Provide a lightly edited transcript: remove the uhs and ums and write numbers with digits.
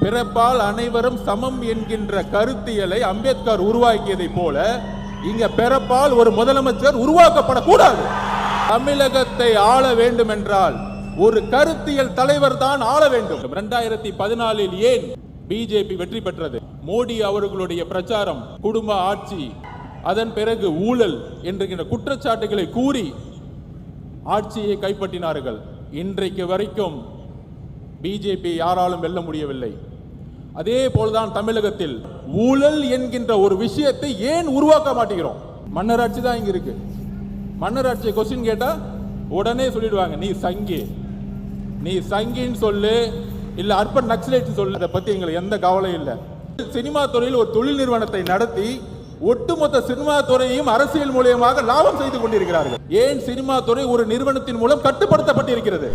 பிறப்பால் அனைவரும் சமம் என்கின்ற கருத்தியலை அம்பேத்கர் உருவாக்கியதை போல இங்க பிறப்பால் ஒரு முதலமைச்சர் உருவாக்கப்படக்கூடாது. தமிழகத்தை ஆள வேண்டும் என்றால் ஒரு கருத்தியல் தலைவர் தான் ஆள வேண்டும். 2014 ஏன் பிஜேபி வெற்றி பெற்றது? மோடி அவர்களுடைய பிரச்சாரம், குடும்ப ஆட்சி, அதன் பிறகு ஊழல் என்கின்ற குற்றச்சாட்டுகளை கூறி ஆட்சியை கைப்பற்றினார்கள். இன்றைக்கு வரைக்கும் பிஜேபி யாராலும் வெல்ல முடியவில்லை. அதே போல்தான் தமிழகத்தில் ஊழல் என்கின்ற ஒரு விஷயத்தை ஏன் உருவாக்க மாட்டேங்கிறோம்? மன்னராட்சி தான் இங்க இருக்கு. மன்னராட்சி கொஸ்டின் கேட்டா உடனே சொல்லிடுவாங்க, நீ சங்கி, நீ சங்கின்னு சொல்லு, இல்ல அர்பன் நக்சலைட் சொல்லு. அதை பத்தி எங்களுக்கு எந்த கவலையும் இல்லை. சினிமா துறையில் ஒரு தொழில் நிறுவனத்தை நடத்தி ஒட்டுமொத்த சினிமா துறையையும் அரசியல் மூலமாக லாபம் செய்து கொண்டிருக்கிறார்கள். ஏன் சினிமா துறை ஒரு நிறுவனத்தின் மூலம் கட்டுப்படுத்தப்பட்டிருக்கிறது?